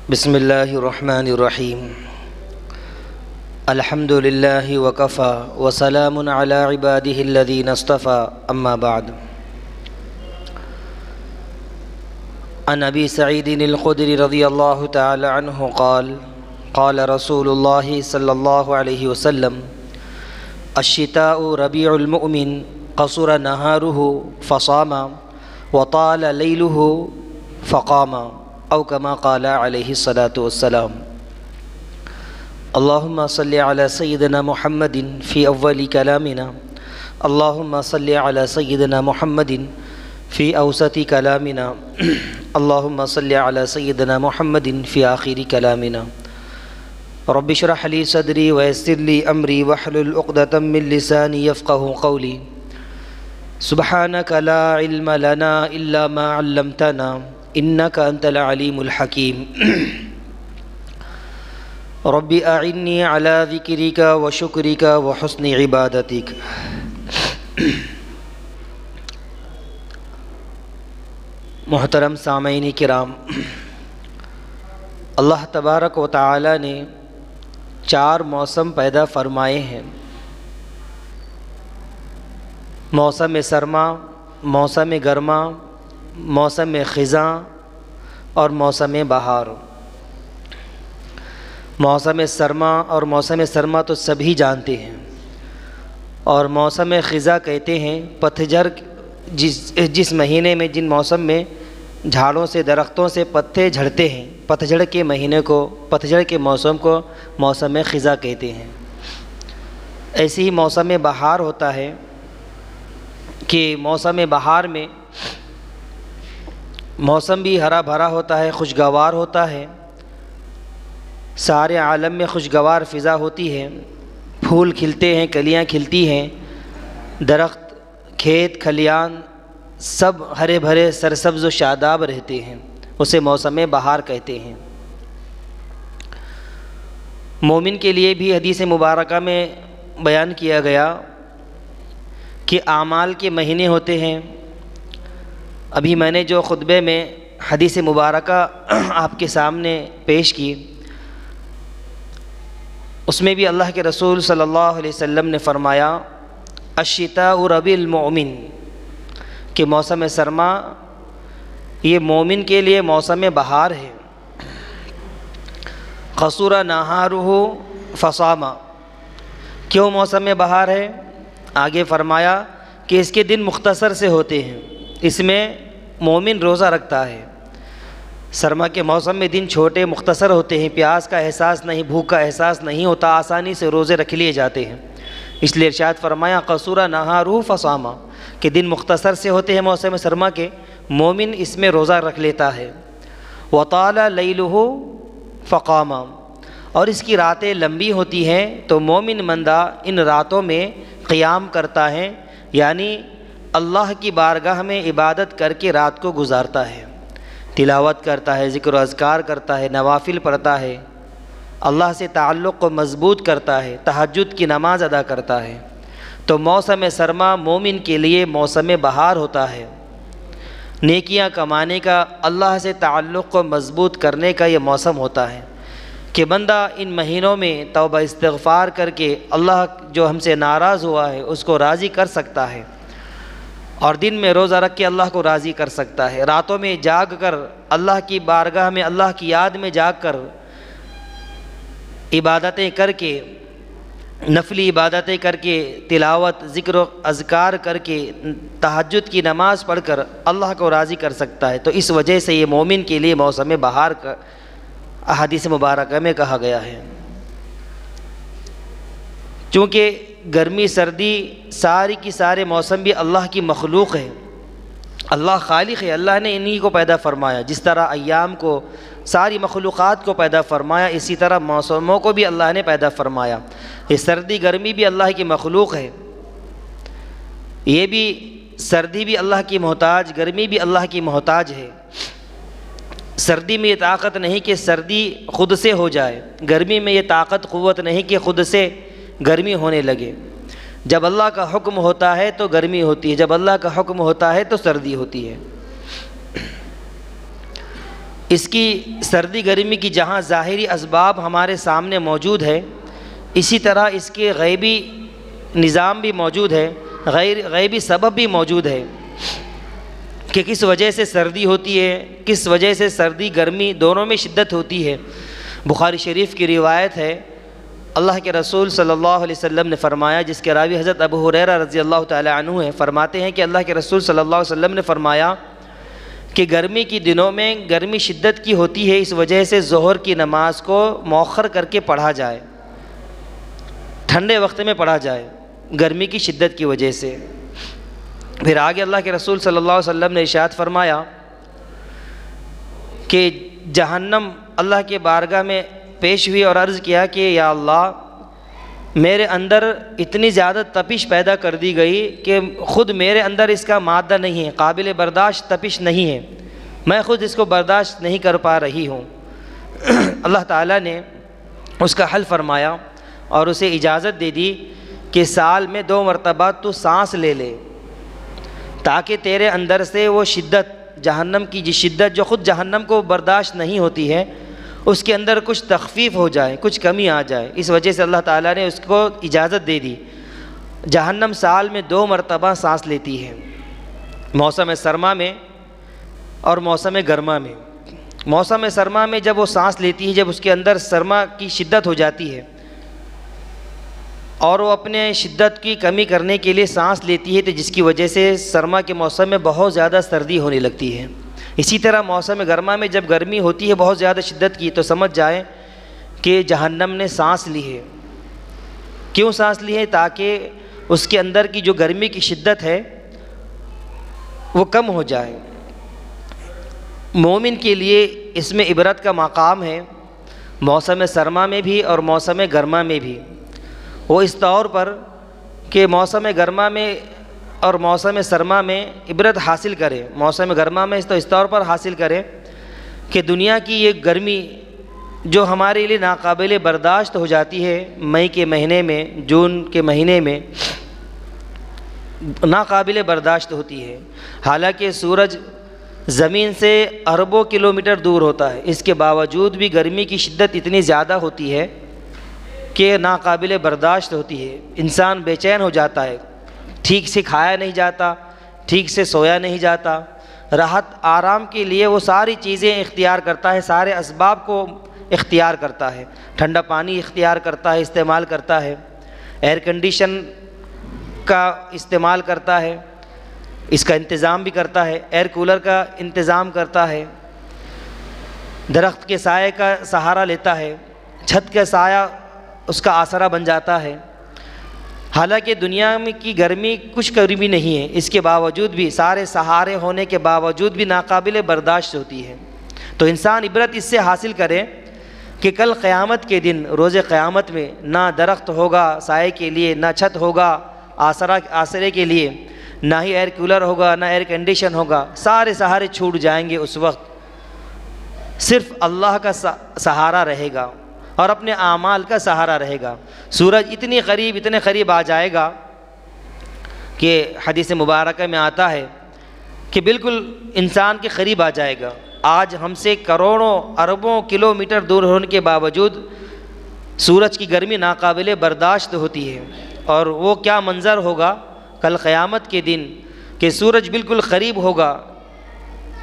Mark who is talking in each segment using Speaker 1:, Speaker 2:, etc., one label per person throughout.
Speaker 1: بسم اللہ الرحمن الرحیم الحمد للہ وکفی وسلام علی عبادہ الذین اصطفی اما بعد عن ابی سعید الخدری رضی اللہ تعالی عنہ قال قال رسول اللہ صلی اللہ علیہ وسلم الشتاء ربیع المؤمن قصر نہارہ فصام وطال لیلہ فقام او کما قال علیہ الصلاۃ والسلام اللہم صلی علی سیدنا محمد فی اول کلامنا اللہم صلی علی سیدنا محمد فی اوسط کلامنا اللہم صلی علی سیدنا محمد فی آخر کلامنا رب اشرح لی صدری ویسر لی امری واحلل عقدۃ من لسانی یفقہوا قولی سبحانک لا علم لنا الا ما علمتنا انک انت العلیم الحکیم رب اعنی علی ذکرک وشکرک وحسن عبادتک۔ محترم سامعین کرام، اللہ تبارک و تعالی نے 4 موسم پیدا فرمائے ہیں: موسم سرما، موسم گرما، موسم خزاں اور موسم بہار۔ موسم سرما اور موسم سرما تو سبھی جانتے ہیں، اور موسم خزاں کہتے ہیں پتجھڑ، جس مہینے میں جن موسم میں جھاڑوں سے درختوں سے پتے جھڑتے ہیں، پتجھڑ کے مہینے کو، پتجھڑ کے موسم کو موسم خزاں کہتے ہیں۔ ایسے ہی موسم بہار ہوتا ہے کہ موسم بہار میں موسم بھی ہرا بھرا ہوتا ہے، خوشگوار ہوتا ہے، سارے عالم میں خوشگوار فضا ہوتی ہے، پھول کھلتے ہیں، کلیاں کھلتی ہیں، درخت، کھیت کھلیان سب ہرے بھرے سرسبز و شاداب رہتے ہیں، اسے موسم بہار کہتے ہیں۔ مومن کے لیے بھی حدیث مبارکہ میں بیان کیا گیا کہ اعمال کے مہینے ہوتے ہیں۔ ابھی میں نے جو خطبے میں حدیث مبارکہ آپ کے سامنے پیش کی، اس میں بھی اللہ کے رسول صلی اللہ علیہ وسلم نے فرمایا الشتاء ربیع المؤمن، کہ موسم سرما یہ مومن کے لیے موسم بہار ہے۔ قصر نہارہ فصام، کیوں موسم بہار ہے؟ آگے فرمایا کہ اس کے دن مختصر سے ہوتے ہیں، اس میں مومن روزہ رکھتا ہے۔ سرما کے موسم میں دن چھوٹے مختصر ہوتے ہیں، پیاس کا احساس نہیں، بھوک کا احساس نہیں ہوتا، آسانی سے روزے رکھ لیے جاتے ہیں۔ اس لیے ارشاد فرمایا قصر نہارہ فصام، کہ دن مختصر سے ہوتے ہیں موسم سرما کے، مومن اس میں روزہ رکھ لیتا ہے۔ وطال لیلہ فقام، اور اس کی راتیں لمبی ہوتی ہیں تو مومن بندہ ان راتوں میں قیام کرتا ہے، یعنی اللہ کی بارگاہ میں عبادت کر کے رات کو گزارتا ہے، تلاوت کرتا ہے، ذکر و اذکار کرتا ہے، نوافل پڑھتا ہے، اللہ سے تعلق کو مضبوط کرتا ہے، تہجد کی نماز ادا کرتا ہے۔ تو موسم سرما مومن کے لیے موسم بہار ہوتا ہے، نیکیاں کمانے کا، اللہ سے تعلق کو مضبوط کرنے کا یہ موسم ہوتا ہے کہ بندہ ان مہینوں میں توبہ استغفار کر کے اللہ جو ہم سے ناراض ہوا ہے اس کو راضی کر سکتا ہے، اور دن میں روزہ رکھ کے اللہ کو راضی کر سکتا ہے، راتوں میں جاگ کر اللہ کی بارگاہ میں اللہ کی یاد میں جاگ کر عبادتیں کر کے، نفلی عبادتیں کر کے، تلاوت، ذکر و اذکار کر کے، تہجد کی نماز پڑھ کر اللہ کو راضی کر سکتا ہے۔ تو اس وجہ سے یہ مومن کے لیے موسم بہار کا احادیث مبارکہ میں کہا گیا ہے۔ چونکہ گرمی سردی ساری کی سارے موسم بھی اللہ کی مخلوق ہے، اللہ خالق ہے، اللہ نے انہی کو پیدا فرمایا۔ جس طرح ایام کو، ساری مخلوقات کو پیدا فرمایا، اسی طرح موسموں کو بھی اللہ نے پیدا فرمایا۔ یہ سردی گرمی بھی اللہ کی مخلوق ہے، یہ بھی سردی بھی اللہ کی محتاج، گرمی بھی اللہ کی محتاج ہے۔ سردی میں یہ طاقت نہیں کہ سردی خود سے ہو جائے، گرمی میں یہ طاقت قوت نہیں کہ خود سے گرمی ہونے لگے۔ جب اللہ کا حکم ہوتا ہے تو گرمی ہوتی ہے، جب اللہ کا حکم ہوتا ہے تو سردی ہوتی ہے۔ اس کی سردی گرمی کی جہاں ظاہری اسباب ہمارے سامنے موجود ہے، اسی طرح اس کے غیبی نظام بھی موجود ہے، غیبی سبب بھی موجود ہے کہ کس وجہ سے سردی ہوتی ہے، کس وجہ سے سردی گرمی دونوں میں شدت ہوتی ہے۔ بخاری شریف کی روایت ہے، اللہ کے رسول صلی اللہ علیہ وسلم نے فرمایا، جس کے راوی حضرت ابو ہریرہ رضی اللہ تعالی عنہ ہیں، فرماتے ہیں کہ اللہ کے رسول صلی اللہ علیہ وسلم نے فرمایا کہ گرمی کی دنوں میں گرمی شدت کی ہوتی ہے، اس وجہ سے ظہر کی نماز کو مؤخر کر کے پڑھا جائے، ٹھنڈے وقت میں پڑھا جائے گرمی کی شدت کی وجہ سے۔ پھر آگے اللہ کے رسول صلی اللہ علیہ وسلم نے ارشاد فرمایا کہ جہنم اللہ کے بارگاہ میں پیش ہوئی اور عرض کیا کہ یا اللہ، میرے اندر اتنی زیادہ تپش پیدا کر دی گئی کہ خود میرے اندر اس کا مادہ نہیں ہے، قابل برداشت تپش نہیں ہے، میں خود اس کو برداشت نہیں کر پا رہی ہوں۔ اللہ تعالیٰ نے اس کا حل فرمایا اور اسے اجازت دے دی کہ سال میں 2 مرتبہ تو سانس لے لے، تاکہ تیرے اندر سے وہ شدت، جہنم کی شدت جو خود جہنم کو برداشت نہیں ہوتی ہے، اس کے اندر کچھ تخفیف ہو جائے، کچھ کمی آ جائے۔ اس وجہ سے اللہ تعالیٰ نے اس کو اجازت دے دی۔ جہنم سال میں 2 مرتبہ سانس لیتی ہے، موسم سرما میں اور موسم گرما میں۔ موسم سرما میں جب وہ سانس لیتی ہے، جب اس کے اندر سرما کی شدت ہو جاتی ہے اور وہ اپنے شدت کی کمی کرنے کے لیے سانس لیتی ہے، تو جس کی وجہ سے سرما کے موسم میں بہت زیادہ سردی ہونے لگتی ہے۔ اسی طرح موسم گرما میں جب گرمی ہوتی ہے بہت زیادہ شدت کی، تو سمجھ جائیں کہ جہنم نے سانس لی ہے۔ کیوں سانس لی ہے؟ تاکہ اس کے اندر کی جو گرمی کی شدت ہے وہ کم ہو جائے۔ مومن کے لیے اس میں عبرت کا مقام ہے، موسم سرما میں بھی اور موسم گرما میں بھی۔ وہ اس طور پر کہ موسم گرما میں اور موسم سرما میں عبرت حاصل کرے۔ موسم گرما میں تو اس طور پر حاصل کرے کہ دنیا کی یہ گرمی جو ہمارے لیے ناقابل برداشت ہو جاتی ہے، مئی کے مہینے میں، جون کے مہینے میں ناقابل برداشت ہوتی ہے، حالانکہ سورج زمین سے اربوں کلومیٹر دور ہوتا ہے، اس کے باوجود بھی گرمی کی شدت اتنی زیادہ ہوتی ہے کہ ناقابل برداشت ہوتی ہے۔ انسان بے چین ہو جاتا ہے، ٹھیک سے کھایا نہیں جاتا، ٹھیک سے سویا نہیں جاتا، راحت آرام کے لیے وہ ساری چیزیں اختیار کرتا ہے، سارے اسباب کو اختیار کرتا ہے، ٹھنڈا پانی اختیار کرتا ہے، استعمال کرتا ہے، ایئر کنڈیشن کا استعمال کرتا ہے، اس کا انتظام بھی کرتا ہے، ایئر کولر کا انتظام کرتا ہے، درخت کے سائے کا سہارا لیتا ہے، چھت کا سایہ اس کا آسرا بن جاتا ہے۔ حالانکہ دنیا میں کی گرمی کچھ قریبی نہیں ہے، اس کے باوجود بھی، سارے سہارے ہونے کے باوجود بھی ناقابل برداشت ہوتی ہے۔ تو انسان عبرت اس سے حاصل کرے کہ کل قیامت کے دن، روز قیامت میں، نہ درخت ہوگا سائے کے لیے، نہ چھت ہوگا آسرے کے لیے، نہ ہی ایئر کولر ہوگا، نہ ایئر کنڈیشن ہوگا، سارے سہارے چھوٹ جائیں گے۔ اس وقت صرف اللہ کا سہارا رہے گا اور اپنے اعمال کا سہارا رہے گا۔ سورج اتنے قریب آ جائے گا کہ حدیث مبارکہ میں آتا ہے کہ بالکل انسان کے قریب آ جائے گا۔ آج ہم سے کروڑوں اربوں کلومیٹر دور ہونے کے باوجود سورج کی گرمی ناقابل برداشت ہوتی ہے، اور وہ کیا منظر ہوگا کل قیامت کے دن کہ سورج بالکل قریب ہوگا،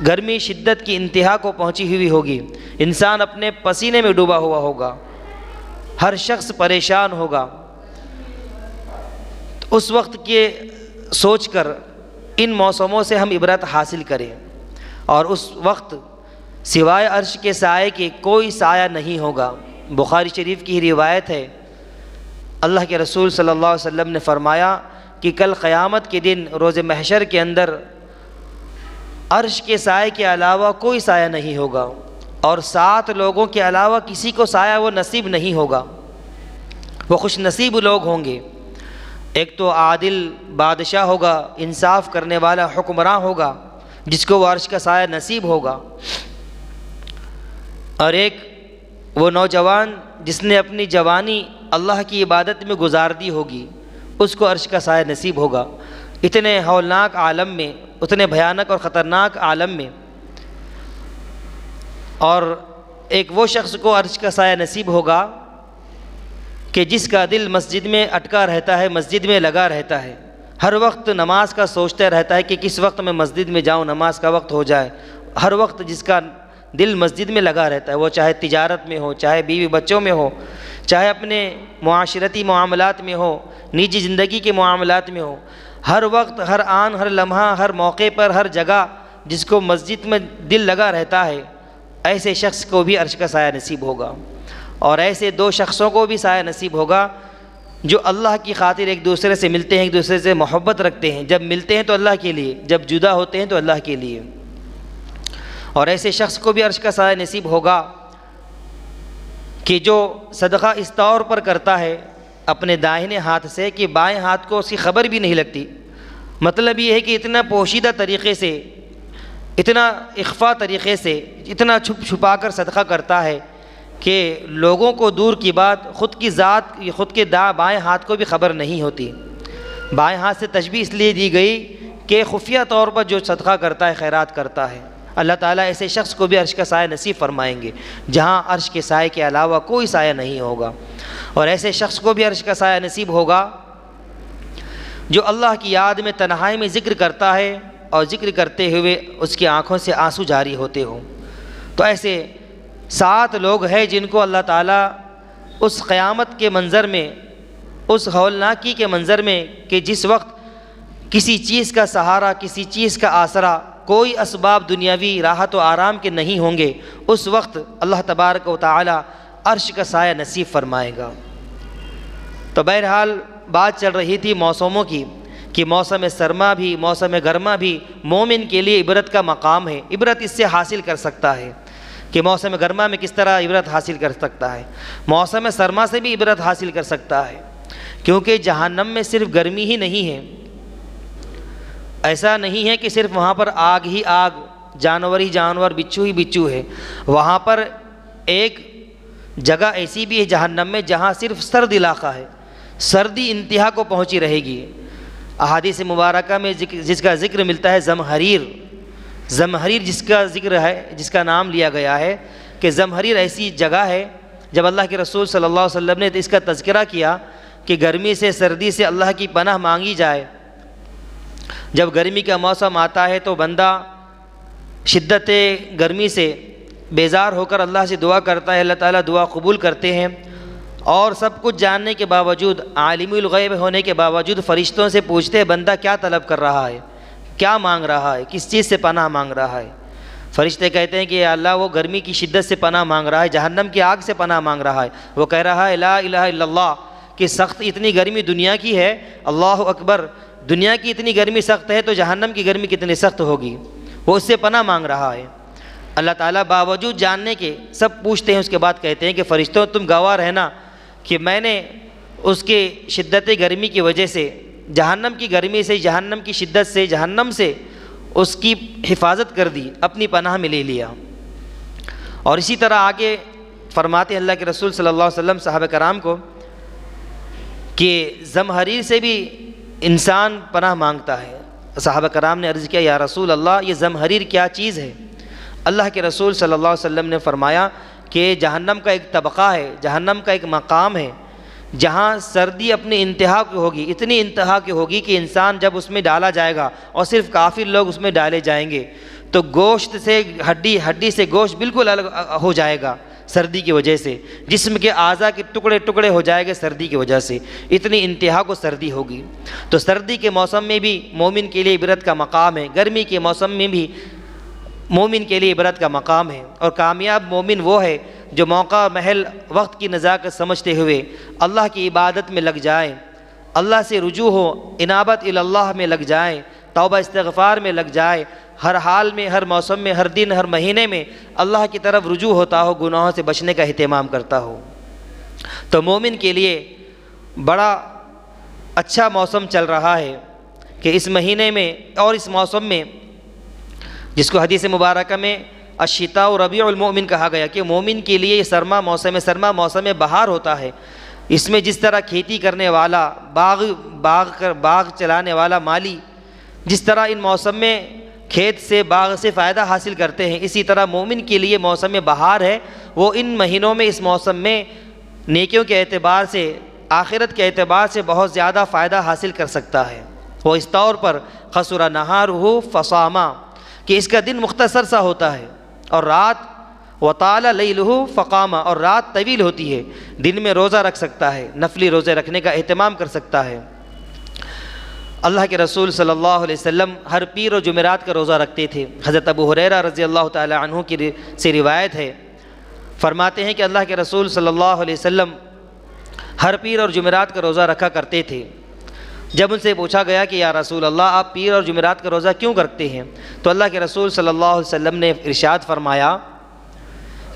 Speaker 1: گرمی شدت کی انتہا کو پہنچی ہوئی ہوگی، انسان اپنے پسینے میں ڈوبا ہوا ہوگا، ہر شخص پریشان ہوگا۔ تو اس وقت کے سوچ کر ان موسموں سے ہم عبرت حاصل کریں، اور اس وقت سوائے عرش کے سائے کے کوئی سایہ نہیں ہوگا۔ بخاری شریف کی روایت ہے، اللہ کے رسول صلی اللہ علیہ وسلم نے فرمایا کہ کل قیامت کے دن روز محشر کے اندر عرش کے سائے کے علاوہ کوئی سایہ نہیں ہوگا، اور 7 لوگوں کے علاوہ کسی کو سایہ وہ نصیب نہیں ہوگا۔ وہ خوش نصیب لوگ ہوں گے۔ ایک تو عادل بادشاہ ہوگا، انصاف کرنے والا حکمراں ہوگا جس کو وہ عرش کا سایہ نصیب ہوگا، اور ایک وہ نوجوان جس نے اپنی جوانی اللہ کی عبادت میں گزار دی ہوگی، اس کو عرش کا سایہ نصیب ہوگا۔ اتنے ہولناک عالم میں، اتنے بھیانک اور خطرناک عالم میں، اور ایک وہ شخص کو عرش کا سایہ نصیب ہوگا کہ جس کا دل مسجد میں اٹکا رہتا ہے، مسجد میں لگا رہتا ہے، ہر وقت نماز کا سوچتا رہتا ہے کہ کس وقت میں مسجد میں جاؤں، نماز کا وقت ہو جائے۔ ہر وقت جس کا دل مسجد میں لگا رہتا ہے، وہ چاہے تجارت میں ہو، چاہے بیوی بچوں میں ہو، چاہے اپنے معاشرتی معاملات میں ہو، نجی زندگی کے معاملات میں ہو، ہر وقت، ہر آن، ہر لمحہ، ہر موقع پر، ہر جگہ جس کو مسجد میں دل لگا رہتا ہے، ایسے شخص کو بھی عرش کا سایہ نصیب ہوگا۔ اور ایسے دو شخصوں کو بھی سایہ نصیب ہوگا جو اللہ کی خاطر ایک دوسرے سے ملتے ہیں، ایک دوسرے سے محبت رکھتے ہیں۔ جب ملتے ہیں تو اللہ کے لیے، جب جدا ہوتے ہیں تو اللہ کے لیے۔ اور ایسے شخص کو بھی عرش کا سایہ نصیب ہوگا کہ جو صدقہ اس طور پر کرتا ہے اپنے داہنے ہاتھ سے کہ بائیں ہاتھ کو اس کی خبر بھی نہیں لگتی۔ مطلب یہ ہے کہ اتنا پوشیدہ طریقے سے، اتنا اخفا طریقے سے، اتنا چھپ چھپا کر صدقہ کرتا ہے کہ لوگوں کو دور کی بات، خود کی ذات، خود کے بائیں ہاتھ کو بھی خبر نہیں ہوتی۔ بائیں ہاتھ سے تشبیہ اس لیے دی گئی کہ خفیہ طور پر جو صدقہ کرتا ہے، خیرات کرتا ہے، اللہ تعالیٰ ایسے شخص کو بھی عرش کا سایہ نصیب فرمائیں گے جہاں عرش کے سائے کے علاوہ کوئی سایہ نہیں ہوگا۔ اور ایسے شخص کو بھی عرش کا سایہ نصیب ہوگا جو اللہ کی یاد میں تنہائی میں ذکر کرتا ہے اور ذکر کرتے ہوئے اس کی آنکھوں سے آنسو جاری ہوتے ہوں۔ تو ایسے 7 لوگ ہیں جن کو اللہ تعالیٰ اس قیامت کے منظر میں، اس ہولناکی کے منظر میں کہ جس وقت کسی چیز کا سہارا، کسی چیز کا آسرا، کوئی اسباب دنیاوی راحت و آرام کے نہیں ہوں گے، اس وقت اللہ تبارک و تعالی عرش کا سایہ نصیب فرمائے گا۔ تو بہرحال بات چل رہی تھی موسموں کی کہ موسم سرما بھی، موسم گرما بھی مومن کے لیے عبرت کا مقام ہے۔ عبرت اس سے حاصل کر سکتا ہے کہ موسم گرما میں کس طرح عبرت حاصل کر سکتا ہے، موسم سرما سے بھی عبرت حاصل کر سکتا ہے، کیونکہ جہنم میں صرف گرمی ہی نہیں ہے۔ ایسا نہیں ہے کہ صرف وہاں پر آگ ہی آگ، جانور ہی جانور، بچھو ہی بچھو ہے۔ وہاں پر ایک جگہ ایسی بھی ہے جہنم میں جہاں صرف سرد علاقہ ہے، سردی انتہا کو پہنچی رہے گی۔ احادیث مبارکہ میں جس کا ذکر ملتا ہے زمہریر، زمہریر جس کا ذکر ہے، جس کا نام لیا گیا ہے کہ زمہریر ایسی جگہ ہے، جب اللہ کے رسول صلی اللہ علیہ وسلم نے اس کا تذکرہ کیا کہ گرمی سے، سردی سے اللہ کی پناہ مانگی جائے۔ جب گرمی کا موسم آتا ہے تو بندہ شدت گرمی سے بیزار ہو کر اللہ سے دعا کرتا ہے، اللہ تعالیٰ دعا قبول کرتے ہیں، اور سب کچھ جاننے کے باوجود، عالم الغیب ہونے کے باوجود فرشتوں سے پوچھتے ہیں بندہ کیا طلب کر رہا ہے، کیا مانگ رہا ہے، کس چیز سے پناہ مانگ رہا ہے۔ فرشتے کہتے ہیں کہ یا اللہ وہ گرمی کی شدت سے پناہ مانگ رہا ہے، جہنم کی آگ سے پناہ مانگ رہا ہے۔ وہ کہہ رہا ہے لا الہ الا اللہ، کہ سخت اتنی گرمی دنیا کی ہے، اللہ اکبر، دنیا کی اتنی گرمی سخت ہے تو جہنم کی گرمی کتنی سخت ہوگی، وہ اس سے پناہ مانگ رہا ہے۔ اللہ تعالیٰ باوجود جاننے کے سب پوچھتے ہیں، اس کے بعد کہتے ہیں کہ فرشتوں تم گواہ رہنا کہ میں نے اس کے شدت گرمی کی وجہ سے، جہنم کی گرمی سے، جہنم کی شدت سے، جہنم سے اس کی حفاظت کر دی، اپنی پناہ میں لے لیا۔ اور اسی طرح آگے فرماتے ہیں اللہ کے رسول صلی اللہ علیہ وسلم صحابہ کرام کو کہ زمہریر سے بھی انسان پناہ مانگتا ہے۔ صحابہ کرام نے عرض کیا یا رسول اللہ یہ زمہریر کیا چیز ہے؟ اللہ کے رسول صلی اللہ علیہ وسلم نے فرمایا کہ جہنم کا ایک طبقہ ہے، جہنم کا ایک مقام ہے جہاں سردی اپنی انتہا کی ہوگی، اتنی انتہا کی ہوگی کہ انسان جب اس میں ڈالا جائے گا اور صرف کافر لوگ اس میں ڈالے جائیں گے تو گوشت سے ہڈی سے گوشت بالکل الگ ہو جائے گا سردی کی وجہ سے، جسم کے اعضاء کے ٹکڑے ٹکڑے ہو جائے گے سردی کی وجہ سے، اتنی انتہا کو سردی ہوگی۔ تو سردی کے موسم میں بھی مومن کے لیے عبرت کا مقام ہے، گرمی کے موسم میں بھی مومن کے لیے عبرت کا مقام ہے۔ اور کامیاب مومن وہ ہے جو موقع محل وقت کی نزاکت سمجھتے ہوئے اللہ کی عبادت میں لگ جائے، اللہ سے رجوع ہو، انابت اللہ میں لگ جائے، توبہ استغفار میں لگ جائے، ہر حال میں، ہر موسم میں، ہر دن، ہر مہینے میں اللہ کی طرف رجوع ہوتا ہو، گناہوں سے بچنے کا اہتمام کرتا ہو۔ تو مومن کے لیے بڑا اچھا موسم چل رہا ہے کہ اس مہینے میں اور اس موسم میں، جس کو حدیث مبارکہ میں الشتاء ربیع المؤمن کہا گیا کہ مومن کے لیے یہ سرما موسم بہار ہوتا ہے۔ اس میں جس طرح کھیتی کرنے والا، باغ چلانے والا مالی جس طرح ان موسم میں کھیت سے باغ سے فائدہ حاصل کرتے ہیں، اسی طرح مومن کے لیے موسم بہار ہے، وہ ان مہینوں میں اس موسم میں نیکیوں کے اعتبار سے، آخرت کے اعتبار سے بہت زیادہ فائدہ حاصل کر سکتا ہے۔ وہ اس طور پر قصر نہارہ فصاما کہ اس کا دن مختصر سا ہوتا ہے اور رات وطال لیلہ فقاما اور رات طویل ہوتی ہے، دن میں روزہ رکھ سکتا ہے، نفلی روزے رکھنے کا اہتمام کر سکتا ہے۔ اللہ کے رسول صلی اللہ علیہ وسلم ہر پیر اور جمعرات کا روزہ رکھتے تھے۔ حضرت ابو ہریرہ رضی اللہ تعالی عنہ کی سے روایت ہے، فرماتے ہیں کہ اللہ کے رسول صلی اللہ علیہ وسلم ہر پیر اور جمعرات کا روزہ رکھا کرتے تھے۔ جب ان سے پوچھا گیا کہ یا رسول اللہ آپ پیر اور جمعرات کا روزہ کیوں رکھتے ہیں، تو اللہ کے رسول صلی اللہ علیہ وسلم نے ارشاد فرمایا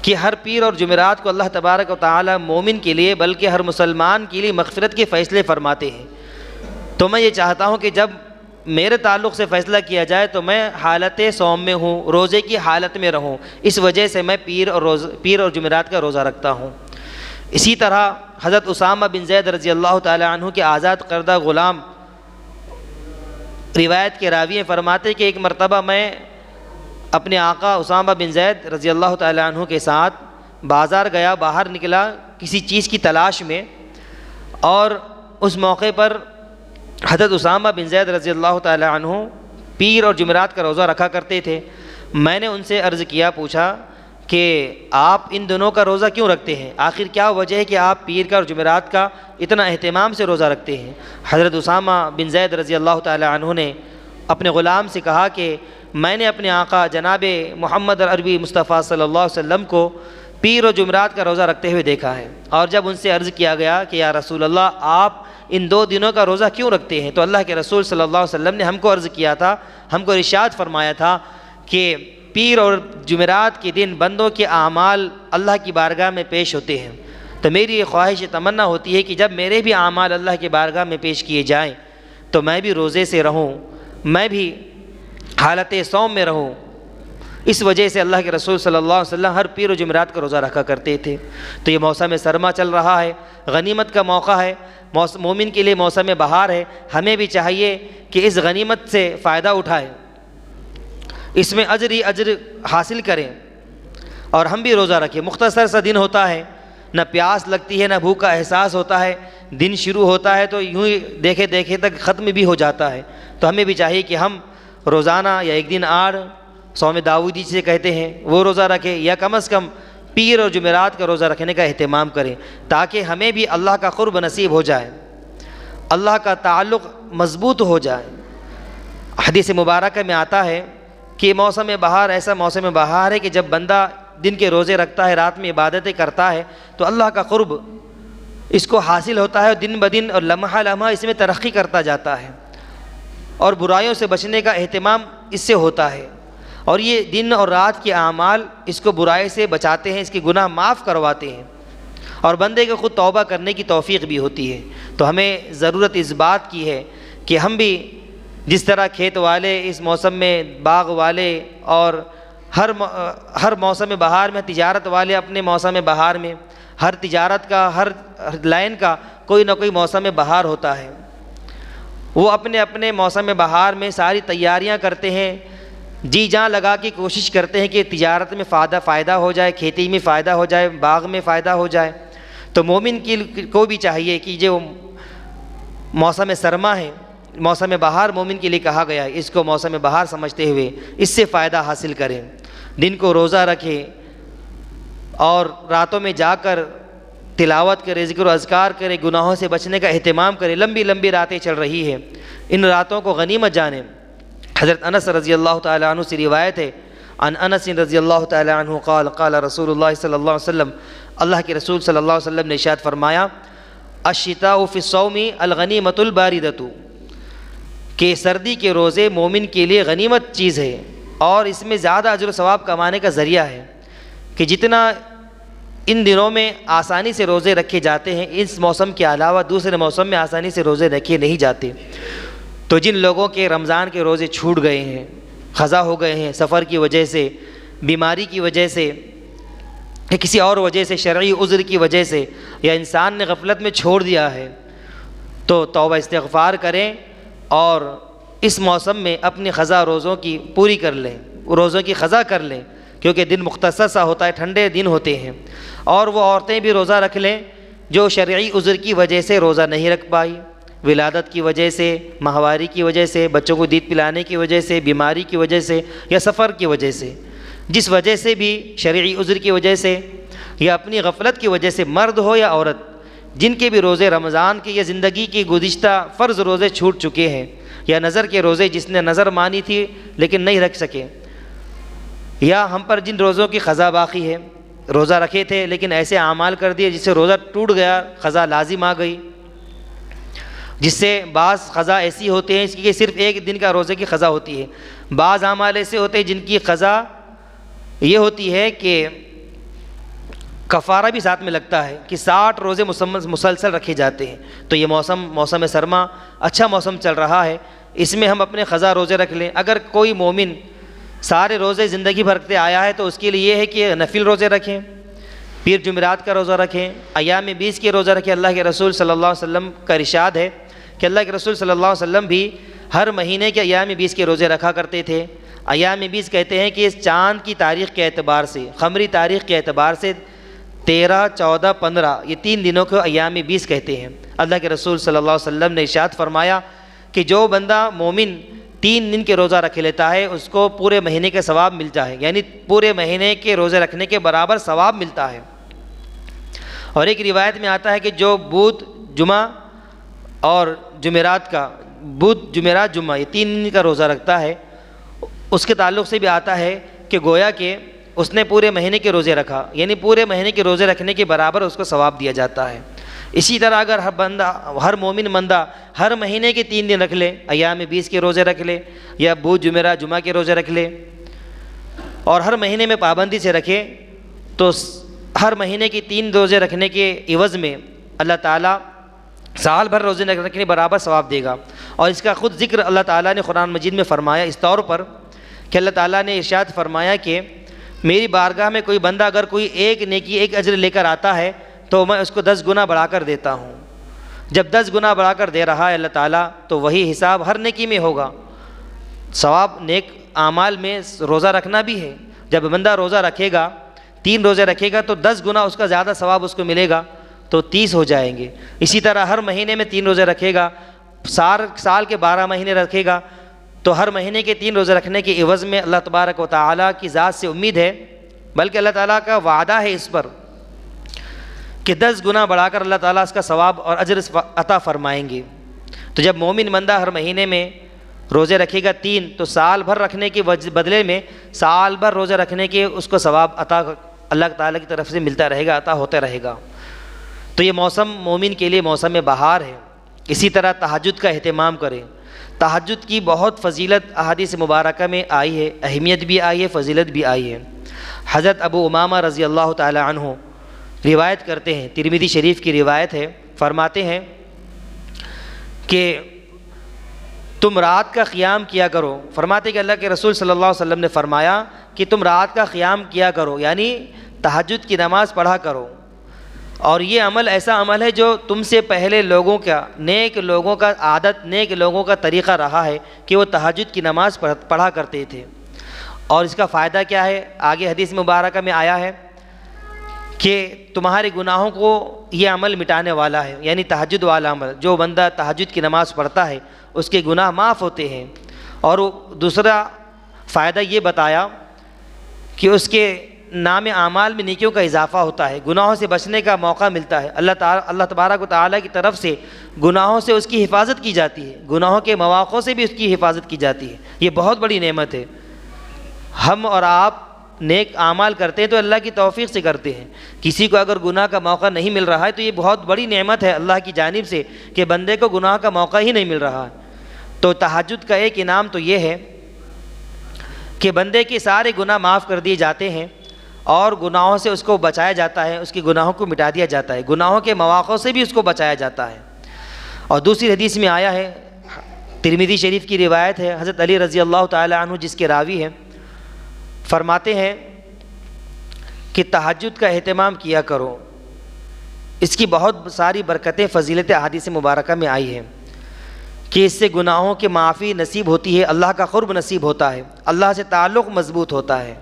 Speaker 1: کہ ہر پیر اور جمعرات کو اللہ تبارک و تعالی مومن کے لیے بلکہ ہر مسلمان کے لیے مغفرت کے فیصلے فرماتے ہیں۔ تو میں یہ چاہتا ہوں کہ جب میرے تعلق سے فیصلہ کیا جائے تو میں حالت صوم میں ہوں، روزے کی حالت میں رہوں، اس وجہ سے میں پیر اور جمعرات کا روزہ رکھتا ہوں۔ اسی طرح حضرت اسامہ بن زید رضی اللہ تعالی عنہ کے آزاد کردہ غلام روایت کے راوی فرماتے کہ ایک مرتبہ میں اپنے آقا اسامہ بن زید رضی اللہ تعالی عنہ کے ساتھ بازار گیا، باہر نکلا کسی چیز کی تلاش میں، اور اس موقع پر حضرت اسامہ بن زید رضی اللہ تعالی عنہ پیر اور جمعرات کا روزہ رکھا کرتے تھے۔ میں نے ان سے عرض کیا، پوچھا کہ آپ ان دنوں کا روزہ کیوں رکھتے ہیں، آخر کیا وجہ ہے کہ آپ پیر کا اور جمعرات کا اتنا اہتمام سے روزہ رکھتے ہیں؟ حضرت اسامہ بن زید رضی اللہ تعالی عنہ نے اپنے غلام سے کہا کہ میں نے اپنے آقا جناب محمد عربی مصطفیٰ صلی اللہ علیہ وسلم کو پیر و جمعرات کا روزہ رکھتے ہوئے دیکھا ہے، اور جب ان سے عرض کیا گیا کہ یا رسول اللہ آپ ان دو دنوں کا روزہ کیوں رکھتے ہیں، تو اللہ کے رسول صلی اللہ علیہ وسلم نے ہم کو عرض کیا تھا، ہم کو ارشاد فرمایا تھا کہ پیر اور جمعرات کے دن بندوں کے اعمال اللہ کی بارگاہ میں پیش ہوتے ہیں، تو میری یہ خواہش تمنا ہوتی ہے کہ جب میرے بھی اعمال اللہ کی بارگاہ میں پیش کیے جائیں تو میں بھی روزے سے رہوں، میں بھی حالت صوم میں رہوں۔ اس وجہ سے اللہ کے رسول صلی اللہ علیہ وسلم ہر پیر و جمعرات کا روزہ رکھا کرتے تھے۔ تو یہ موسم سرما چل رہا ہے، غنیمت کا موقع ہے، مومن کے لیے موسم بہار ہے، ہمیں بھی چاہیے کہ اس غنیمت سے فائدہ اٹھائیں، اس میں اجر ہی اجر حاصل کریں، اور ہم بھی روزہ رکھیں۔ مختصر سا دن ہوتا ہے، نہ پیاس لگتی ہے نہ بھوک کا احساس ہوتا ہے، دن شروع ہوتا ہے تو یوں ہی دیکھے دیکھے تک ختم بھی ہو جاتا ہے۔ تو ہمیں بھی چاہیے کہ ہم روزانہ یا ایک دن آڑ صوم داؤدی جسے کہتے ہیں وہ روزہ رکھیں، یا کم از کم پیر اور جمعرات کا روزہ رکھنے کا اہتمام کریں، تاکہ ہمیں بھی اللہ کا قرب نصیب ہو جائے، اللہ کا تعلق مضبوط ہو جائے۔ حدیث مبارکہ میں آتا ہے کہ موسم بہار ایسا موسم بہار ہے کہ جب بندہ دن کے روزے رکھتا ہے، رات میں عبادتیں کرتا ہے، تو اللہ کا قرب اس کو حاصل ہوتا ہے، اور دن بدن اور لمحہ لمحہ اس میں ترقی کرتا جاتا ہے، اور برائیوں سے بچنے کا اہتمام اس سے ہوتا ہے، اور یہ دن اور رات کے اعمال اس کو برائی سے بچاتے ہیں، اس کے گناہ معاف کرواتے ہیں، اور بندے کو خود توبہ کرنے کی توفیق بھی ہوتی ہے۔ تو ہمیں ضرورت اس بات کی ہے کہ ہم بھی جس طرح کھیت والے اس موسم میں، باغ والے اور ہر موسم بہار میں، تجارت والے اپنے موسم بہار میں، ہر تجارت کا ہر لائن کا کوئی نہ کوئی موسم بہار ہوتا ہے، وہ اپنے اپنے موسم بہار میں ساری تیاریاں کرتے ہیں، جی جان لگا کے کوشش کرتے ہیں کہ تجارت میں فائدہ ہو جائے، کھیتی میں فائدہ ہو جائے، باغ میں فائدہ ہو جائے۔ تو مومن کو بھی چاہیے کہ جو موسم سرما ہے، موسم بہار مومن کے لیے کہا گیا ہے، اس کو موسم بہار سمجھتے ہوئے اس سے فائدہ حاصل کریں، دن کو روزہ رکھیں، اور راتوں میں جا کر تلاوت کرے، ذکر و اذکار کرے، گناہوں سے بچنے کا اہتمام کرے۔ لمبی لمبی راتیں چل رہی ہیں، ان راتوں کو غنیمت جانیں۔ حضرت انس رضی اللہ تعالی عنہ سے روایت ہے، عن انس رضی اللہ تعالی عنہ قال قال رسول اللہ صلی اللہ علیہ وسلم، اللہ کے رسول صلی اللہ علیہ وسلم نے ارشاد فرمایا، الشتاء فی الصوم الغنیمۃ الباردۃ، کہ سردی کے روزے مومن کے لیے غنیمت چیز ہے، اور اس میں زیادہ اجر و ثواب کمانے کا ذریعہ ہے، کہ جتنا ان دنوں میں آسانی سے روزے رکھے جاتے ہیں، اس موسم کے علاوہ دوسرے موسم میں آسانی سے روزے رکھے نہیں جاتے۔ تو جن لوگوں کے رمضان کے روزے چھوٹ گئے ہیں، قضا ہو گئے ہیں، سفر کی وجہ سے، بیماری کی وجہ سے، یا کسی اور وجہ سے، شرعی عذر کی وجہ سے، یا انسان نے غفلت میں چھوڑ دیا ہے، تو توبہ استغفار کریں اور اس موسم میں اپنی قضا روزوں کی پوری کر لیں، روزوں کی قضا کر لیں، کیونکہ دن مختصر سا ہوتا ہے، ٹھنڈے دن ہوتے ہیں۔ اور وہ عورتیں بھی روزہ رکھ لیں جو شرعی عذر کی وجہ سے روزہ نہیں رکھ پائی، ولادت کی وجہ سے، ماہواری کی وجہ سے، بچوں کو دودھ پلانے کی وجہ سے، بیماری کی وجہ سے، یا سفر کی وجہ سے، جس وجہ سے بھی، شرعی عذر کی وجہ سے یا اپنی غفلت کی وجہ سے، مرد ہو یا عورت، جن کے بھی روزے رمضان کے یا زندگی کے گزشتہ فرض روزے چھوٹ چکے ہیں، یا نظر کے روزے جس نے نظر مانی تھی لیکن نہیں رکھ سکے، یا ہم پر جن روزوں کی قضا باقی ہے، روزہ رکھے تھے لیکن ایسے اعمال کر دیے جس سے روزہ ٹوٹ گیا، قضا لازم آ گئی، جس سے بعض قضا ایسی ہوتے ہیں اس کی صرف ایک دن کا روزے کی قضا ہوتی ہے، بعض اعمال ایسے ہوتے ہیں جن کی قضا یہ ہوتی ہے کہ کفارہ بھی ساتھ میں لگتا ہے کہ 60 روزے مسلسل رکھے جاتے ہیں۔ تو یہ موسم سرما اچھا موسم چل رہا ہے، اس میں ہم اپنے قضا روزے رکھ لیں۔ اگر کوئی مومن سارے روزے زندگی بھر رکھتے آیا ہے تو اس کے لیے یہ ہے کہ نفل روزے رکھیں، پیر جمعرات کا روزہ رکھیں، ایام 20 کے روزہ رکھیں۔ اللہ کے رسول صلی اللہ علیہ وسلم کا ارشاد ہے کہ اللہ کے رسول صلی اللہ علیہ وسلم بھی ہر مہینے کے ایام 20 کے روزے رکھا کرتے تھے۔ ایام 20 کہتے ہیں کہ اس چاند کی تاریخ کے اعتبار سے، قمری تاریخ کے اعتبار سے 13، 14، 15 یہ 3 دنوں کو ایام 20 کہتے ہیں۔ اللہ کے رسول صلی اللہ علیہ وسلم نے ارشاد فرمایا کہ جو بندہ مومن 3 دن کے روزہ رکھ لیتا ہے اس کو پورے مہینے کے ثواب ملتا ہے، یعنی پورے مہینے کے روزے رکھنے کے برابر ثواب ملتا ہے۔ اور ایک روایت میں آتا ہے کہ جو بدھ، جمعہ اور جمعرات کا، بدھ، جمعرات، جمعہ یہ 3 دن کا روزہ رکھتا ہے، اس کے تعلق سے بھی آتا ہے کہ گویا کہ اس نے پورے مہینے کے روزے رکھا، یعنی پورے مہینے کے روزے رکھنے کے برابر اس کو ثواب دیا جاتا ہے۔ اسی طرح اگر ہر مومن بندہ ہر مہینے کے 3 دن رکھ لے، ایام 20 کے روزے رکھ لے یا بدھ، جمعرات، جمعہ کے روزے رکھ لے، اور ہر مہینے میں پابندی سے رکھے، تو ہر مہینے کی 3 روزے رکھنے کے عوض میں اللہ تعالیٰ سال بھر روزے رکھنے کے برابر ثواب دے گا۔ اور اس کا خود ذکر اللہ تعالیٰ نے قرآن مجید میں فرمایا اس طور پر کہ اللہ تعالیٰ نے ارشاد فرمایا کہ میری بارگاہ میں کوئی بندہ اگر کوئی ایک نیکی، ایک اجر لے کر آتا ہے تو میں اس کو 10 گنا بڑھا کر دیتا ہوں۔ جب 10 گنا بڑھا کر دے رہا ہے اللہ تعالیٰ تو وہی حساب ہر نیکی میں ہوگا۔ ثواب نیک اعمال میں روزہ رکھنا بھی ہے، جب بندہ روزہ رکھے گا، 3 روزے رکھے گا تو 10 گنا اس کا زیادہ ثواب اس کو ملے گا، تو 30 ہو جائیں گے۔ اسی طرح ہر مہینے میں 3 روزے رکھے گا، سال کے 12 مہینے رکھے گا، تو ہر مہینے کے 3 روزے رکھنے کے عوض میں اللہ تبارک و تعالیٰ کی ذات سے امید ہے، بلکہ اللہ تعالیٰ کا وعدہ ہے اس پر کہ 10 گنا بڑھا کر اللہ تعالیٰ اس کا ثواب اور اجر عطا فرمائیں گے۔ تو جب مومن بندہ ہر مہینے میں روزے رکھے گا 3، تو سال بھر رکھنے کے بدلے میں سال بھر روزے رکھنے کے اس کو ثواب عطا اللہ تعالیٰ کی طرف سے ملتا رہے گا، عطا ہوتا رہے گا۔ تو یہ موسم مومن کے لیے موسم بہار ہے۔ اسی طرح تہجد کا اہتمام کریں۔ تہجد کی بہت فضیلت احادیث مبارکہ میں آئی ہے، اہمیت بھی آئی ہے، فضیلت بھی آئی ہے۔ حضرت ابو امامہ رضی اللہ تعالی عنہ روایت کرتے ہیں، ترمذی شریف کی روایت ہے، فرماتے ہیں کہ تم رات کا قیام کیا کرو۔ فرماتے کہ اللہ کے رسول صلی اللہ علیہ وسلم نے فرمایا کہ تم رات کا قیام کیا کرو، یعنی تہجد کی نماز پڑھا کرو، اور یہ عمل ایسا عمل ہے جو تم سے پہلے لوگوں کا، نیک لوگوں کا عادت، نیک لوگوں کا طریقہ رہا ہے کہ وہ تہجد کی نماز پڑھا کرتے تھے۔ اور اس کا فائدہ کیا ہے؟ آگے حدیث مبارکہ میں آیا ہے کہ تمہارے گناہوں کو یہ عمل مٹانے والا ہے، یعنی تہجد والا عمل، جو بندہ تہجد کی نماز پڑھتا ہے اس کے گناہ معاف ہوتے ہیں۔ اور دوسرا فائدہ یہ بتایا کہ اس کے نام اعمال میں نیکیوں کا اضافہ ہوتا ہے، گناہوں سے بچنے کا موقع ملتا ہے، اللہ تبارک و تعالیٰ کی طرف سے گناہوں سے اس کی حفاظت کی جاتی ہے، گناہوں کے مواقع سے بھی اس کی حفاظت کی جاتی ہے۔ یہ بہت بڑی نعمت ہے۔ ہم اور آپ نیک اعمال کرتے ہیں تو اللہ کی توفیق سے کرتے ہیں، کسی کو اگر گناہ کا موقع نہیں مل رہا ہے تو یہ بہت بڑی نعمت ہے اللہ کی جانب سے کہ بندے کو گناہ کا موقع ہی نہیں مل رہا ہے۔ تو تہجد کا ایک انعام تو یہ ہے کہ بندے کے سارے گناہ معاف کر دیے جاتے ہیں اور گناہوں سے اس کو بچایا جاتا ہے، اس کے گناہوں کو مٹا دیا جاتا ہے، گناہوں کے مواقع سے بھی اس کو بچایا جاتا ہے۔ اور دوسری حدیث میں آیا ہے، ترمذی شریف کی روایت ہے، حضرت علی رضی اللہ تعالی عنہ جس کے راوی ہیں، فرماتے ہیں کہ تہجد کا اہتمام کیا کرو، اس کی بہت ساری برکتیں، فضیلتیں احادیث مبارکہ میں آئی ہیں کہ اس سے گناہوں کی معافی نصیب ہوتی ہے، اللہ کا قرب نصیب ہوتا ہے، اللہ سے تعلق مضبوط ہوتا ہے۔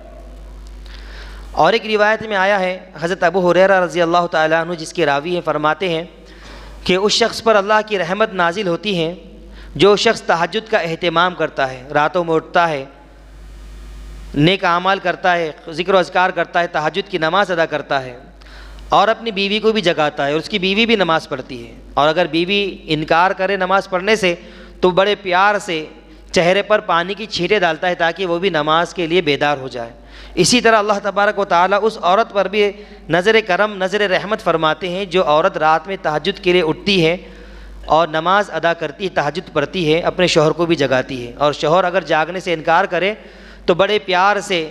Speaker 1: اور ایک روایت میں آیا ہے، حضرت ابو ہریرہ رضی اللہ تعالیٰ عنہ جس کے راوی ہیں فرماتے ہیں کہ اس شخص پر اللہ کی رحمت نازل ہوتی ہے جو شخص تہجد کا اہتمام کرتا ہے، راتوں میں اٹھتا ہے، نیک اعمال کرتا ہے، ذکر و اذکار کرتا ہے، تہجد کی نماز ادا کرتا ہے، اور اپنی بیوی کو بھی جگاتا ہے، اور اس کی بیوی بھی نماز پڑھتی ہے، اور اگر بیوی انکار کرے نماز پڑھنے سے تو بڑے پیار سے چہرے پر پانی کی چھینٹیں ڈالتا ہے تاکہ وہ بھی نماز کے لیے بیدار ہو جائے۔ اسی طرح اللہ تبارک و تعالیٰ اس عورت پر بھی نظر کرم، نظر رحمت فرماتے ہیں جو عورت رات میں تہجد کے لیے اٹھتی ہے اور نماز ادا کرتی ہے، تہجد پڑھتی ہے، اپنے شوہر کو بھی جگاتی ہے، اور شوہر اگر جاگنے سے انکار کرے تو بڑے پیار سے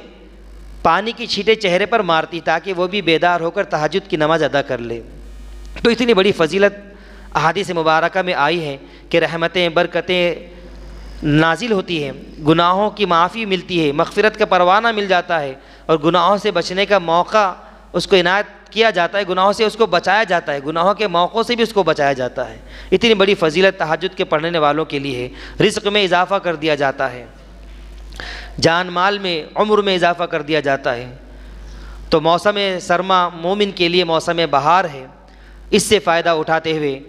Speaker 1: پانی کی چھینٹیں چہرے پر مارتی تاکہ وہ بھی بیدار ہو کر تہجد کی نماز ادا کر لے۔ تو اتنی بڑی فضیلت احادیث مبارکہ میں آئی ہے کہ رحمتیں، برکتیں نازل ہوتی ہیں، گناہوں کی معافی ملتی ہے، مغفرت کا پروانہ مل جاتا ہے، اور گناہوں سے بچنے کا موقع اس کو عنایت کیا جاتا ہے، گناہوں سے اس کو بچایا جاتا ہے، گناہوں کے موقعوں سے بھی اس کو بچایا جاتا ہے۔ اتنی بڑی فضیلت تہجد کے پڑھنے والوں کے لیے ہے۔ رزق میں اضافہ کر دیا جاتا ہے، جان مال میں، عمر میں اضافہ کر دیا جاتا ہے۔ تو موسم سرما مومن کے لیے موسم بہار ہے، اس سے فائدہ اٹھاتے ہوئے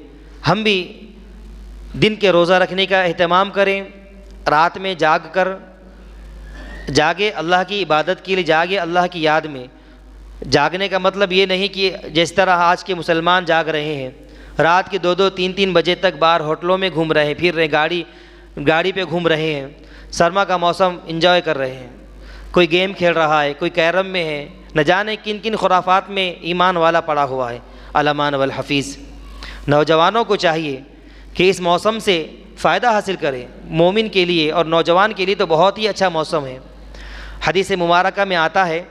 Speaker 1: ہم بھی دن کے روزہ رکھنے کا اہتمام کریں، رات میں جاگے اللہ کی عبادت کے لیے، جاگے اللہ کی یاد میں۔ جاگنے کا مطلب یہ نہیں کہ جس طرح آج کے مسلمان جاگ رہے ہیں، رات کے 2-2 3-3 بجے تک باہر ہوٹلوں میں گھوم رہے ہیں، پھر رہے گاڑی پہ گھوم رہے ہیں، سرما کا موسم انجوائے کر رہے ہیں، کوئی گیم کھیل رہا ہے، کوئی کیرم میں ہے، نہ جانے کن کن خرافات میں ایمان والا پڑا ہوا ہے۔ الامان والحفیظ، نوجوانوں کو چاہیے کہ اس موسم سے فائدہ حاصل کرے، مومن کے لیے اور نوجوان کے لیے تو بہت ہی اچھا موسم ہے۔ حدیث مبارکہ میں آتا ہے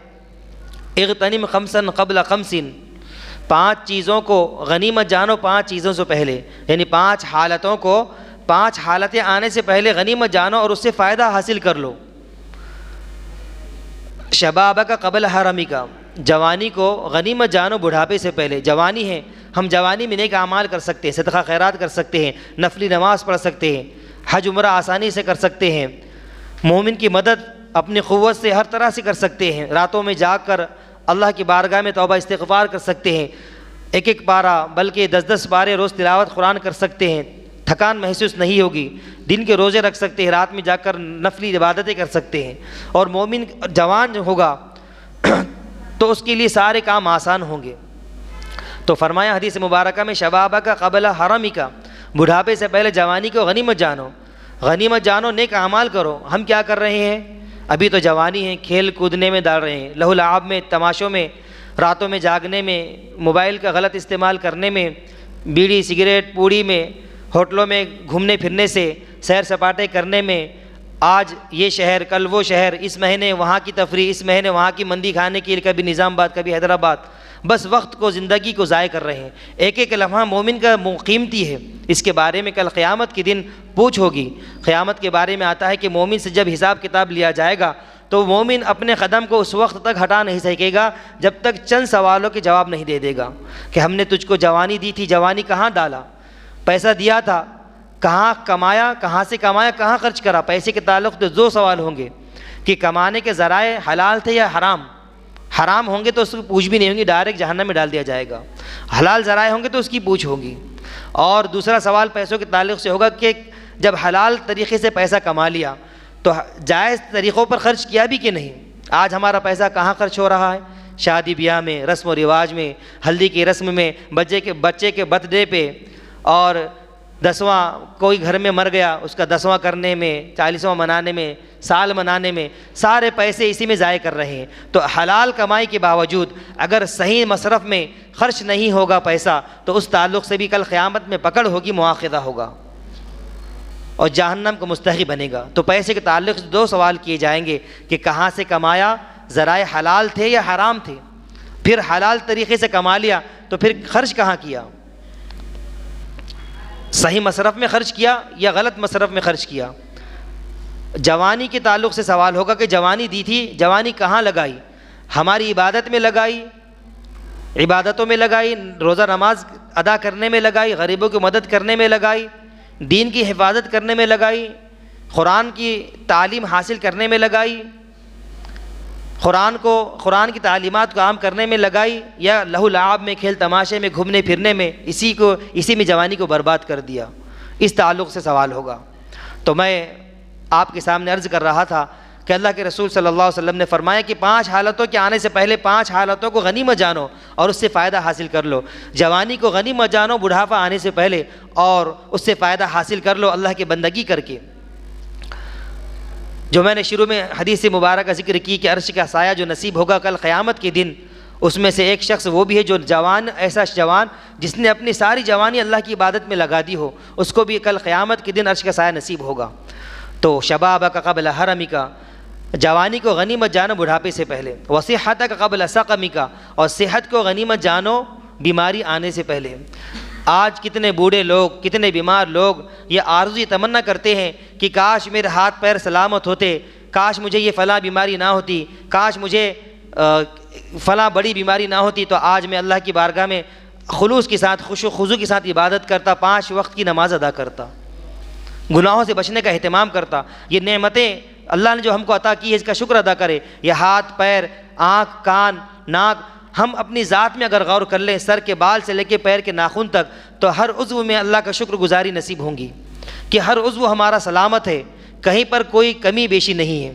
Speaker 1: اغتنم خمسا قبل خمس، 5 چیزوں کو غنیمت جانو 5 چیزوں سے پہلے، یعنی 5 حالتوں کو، 5 حالتیں آنے سے پہلے غنیمت جانو اور اس سے فائدہ حاصل کر لو۔ شبابک قبل حرمک، جوانی کو غنیمت جانو بڑھاپے سے پہلے۔ جوانی ہے، ہم جوانی میں نیک اعمال کر سکتے ہیں، صدقہ خیرات کر سکتے ہیں، نفلی نماز پڑھ سکتے ہیں، حج عمرہ آسانی سے کر سکتے ہیں، مومن کی مدد اپنی قوت سے ہر طرح سے کر سکتے ہیں، راتوں میں جاگ کر اللہ کی بارگاہ میں توبہ استغفار کر سکتے ہیں، 1-1 پارہ بلکہ 10-10 پارے روز تلاوت قرآن کر سکتے ہیں، تھکان محسوس نہیں ہوگی، دن کے روزے رکھ سکتے ہیں، رات میں جا کر نفلی عبادتیں کر سکتے ہیں، اور مومن جوان ہوگا تو اس کے لیے سارے کام آسان ہوں گے۔ تو فرمایا حدیث مبارکہ میں شبابک قبل حرمک، بڑھاپے سے پہلے جوانی کو غنیمت جانو، غنیمت جانو، نیک اعمال کرو۔ ہم کیا کر رہے ہیں؟ ابھی تو جوانی ہے، کھیل کودنے میں ڈال رہے ہیں، لہو لعب میں، تماشوں میں، راتوں میں جاگنے میں، موبائل کا غلط استعمال کرنے میں، بیڑی سگریٹ پوڑی میں، ہوٹلوں میں گھومنے پھرنے سے، سیر سپاٹے کرنے میں، آج یہ شہر کل وہ شہر، اس مہینے وہاں کی تفریح، اس مہینے وہاں کی مندی کھانے کے لیے، کبھی نظام آباد کبھی حیدرآباد، بس وقت کو، زندگی کو ضائع کر رہے ہیں۔ 1-1 لمحہ مومن کا قیمتی ہے، اس کے بارے میں کل قیامت کے دن پوچھ ہوگی۔ قیامت کے بارے میں آتا ہے کہ مومن سے جب حساب کتاب لیا جائے گا تو مومن اپنے قدم کو اس وقت تک ہٹا نہیں سکے گا جب تک چند سوالوں کے جواب نہیں دے دے گا کہ ہم نے تجھ کو جوانی دی تھی، جوانی کہاں ڈالا، پیسہ دیا تھا کہاں کمایا، کہاں سے کمایا، کہاں خرچ کرا۔ پیسے کے تعلق تو 2 سوال ہوں گے کہ کمانے کے ذرائع حلال تھے یا حرام۔ حرام ہوں گے تو اس کی پوچھ بھی نہیں ہوگی، ڈائریکٹ جہنم میں ڈال دیا جائے گا۔ حلال ذرائع ہوں گے تو اس کی پوچھ ہوگی۔ اور دوسرا سوال پیسوں کے تعلق سے ہوگا کہ جب حلال طریقے سے پیسہ کما لیا تو جائز طریقوں پر خرچ کیا بھی کہ نہیں۔ آج ہمارا پیسہ کہاں خرچ ہو رہا ہے؟ شادی بیاہ میں، رسم و رواج میں، ہلدی کی رسم میں، بچے کے برتھ ڈے پہ، اور 10واں کوئی گھر میں مر گیا اس کا 10واں کرنے میں، 40واں منانے میں، سال منانے میں، سارے پیسے اسی میں ضائع کر رہے ہیں۔ تو حلال کمائی کے باوجود اگر صحیح مصرف میں خرچ نہیں ہوگا پیسہ تو اس تعلق سے بھی کل قیامت میں پکڑ ہوگی، مواخذہ ہوگا اور جہنم کو مستحق بنے گا۔ تو پیسے کے تعلق سے 2 سوال کیے جائیں گے کہ کہاں سے کمایا، ذرائع حلال تھے یا حرام تھے، پھر حلال طریقے سے کما لیا تو پھر خرچ کہاں کیا، صحیح مصرف میں خرچ کیا یا غلط مصرف میں خرچ کیا۔ جوانی کے تعلق سے سوال ہوگا کہ جوانی دی تھی، جوانی کہاں لگائی، ہماری عبادت میں لگائی، عبادتوں میں لگائی، روزہ نماز ادا کرنے میں لگائی، غریبوں کی مدد کرنے میں لگائی، دین کی حفاظت کرنے میں لگائی، قرآن کی تعلیم حاصل کرنے میں لگائی، قرآن کی تعلیمات کو عام کرنے میں لگائی، یا لہو لعب میں، کھیل تماشے میں، گھومنے پھرنے میں، اسی میں جوانی کو برباد کر دیا؟ اس تعلق سے سوال ہوگا۔ تو میں آپ کے سامنے عرض کر رہا تھا کہ اللہ کے رسول صلی اللہ علیہ وسلم نے فرمایا کہ 5 حالتوں کے آنے سے پہلے 5 حالتوں کو غنیمت جانو اور اس سے فائدہ حاصل کر لو۔ جوانی کو غنیمت جانو بڑھاپا آنے سے پہلے، اور اس سے فائدہ حاصل کر لو اللہ کی بندگی کر کے۔ جو میں نے شروع میں حدیث مبارکہ ذکر کی کہ عرش کا سایہ جو نصیب ہوگا کل قیامت کے دن، اس میں سے ایک شخص وہ بھی ہے جو ایسا جوان جس نے اپنی ساری جوانی اللہ کی عبادت میں لگا دی ہو، اس کو بھی کل قیامت کے دن عرش کا سایہ نصیب ہوگا۔ تو شبابک قبل حرمک، جوانی کو غنیمت جانو بڑھاپے سے پہلے، وصحتک قبل سقمک، اور صحت کو غنیمت جانو بیماری آنے سے پہلے۔ آج کتنے بوڑھے لوگ، کتنے بیمار لوگ یہ آرزو، یہ تمنا کرتے ہیں کہ کاش میرے ہاتھ پیر سلامت ہوتے، کاش مجھے یہ فلاں بیماری نہ ہوتی، کاش مجھے فلاں بڑی بیماری نہ ہوتی، تو آج میں اللہ کی بارگاہ میں خلوص کے ساتھ، خشوع و خضوع کے ساتھ عبادت کرتا، 5 وقت کی نماز ادا کرتا، گناہوں سے بچنے کا اہتمام کرتا۔ یہ نعمتیں اللہ نے جو ہم کو عطا کی ہے، اس کا شکر ادا کرے۔ یہ ہاتھ پیر، آنکھ، کان، ناک، ہم اپنی ذات میں اگر غور کر لیں، سر کے بال سے لے کے پیر کے ناخن تک، تو ہر عضو میں اللہ کا شکر گزاری نصیب ہوں گی کہ ہر عضو ہمارا سلامت ہے، کہیں پر کوئی کمی بیشی نہیں ہے۔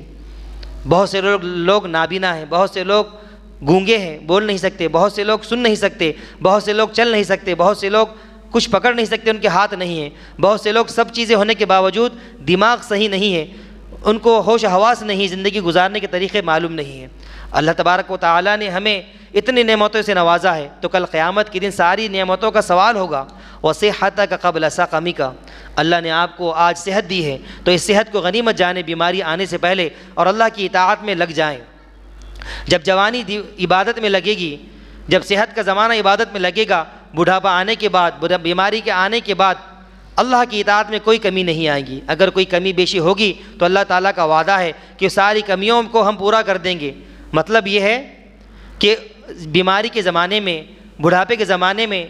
Speaker 1: بہت سے لوگ نابینا ہیں، بہت سے لوگ گونگے ہیں، بول نہیں سکتے، بہت سے لوگ سن نہیں سکتے، بہت سے لوگ چل نہیں سکتے، بہت سے لوگ کچھ پکڑ نہیں سکتے، ان کے ہاتھ نہیں ہیں، بہت سے لوگ سب چیزیں ہونے کے باوجود دماغ صحیح نہیں ہے، ان کو ہوش حواس نہیں، زندگی گزارنے کے طریقے معلوم نہیں ہیں۔ اللہ تبارک و تعالیٰ نے ہمیں اتنی نعمتوں سے نوازا ہے، تو کل قیامت کے دن ساری نعمتوں کا سوال ہوگا۔ وصحتک قبل سقمک، اللہ نے آپ کو آج صحت دی ہے، تو اس صحت کو غنیمت جانے بیماری آنے سے پہلے، اور اللہ کی اطاعت میں لگ جائیں۔ جب جوانی عبادت میں لگے گی، جب صحت کا زمانہ عبادت میں لگے گا، بڑھاپا آنے کے بعد، بیماری کے آنے کے بعد اللہ کی اطاعت میں کوئی کمی نہیں آئے گی۔ اگر کوئی کمی بیشی ہوگی تو اللہ تعالیٰ کا وعدہ ہے کہ ساری کمیوں کو ہم پورا کر دیں گے۔ مطلب یہ ہے کہ بیماری کے زمانے میں، بڑھاپے کے زمانے میں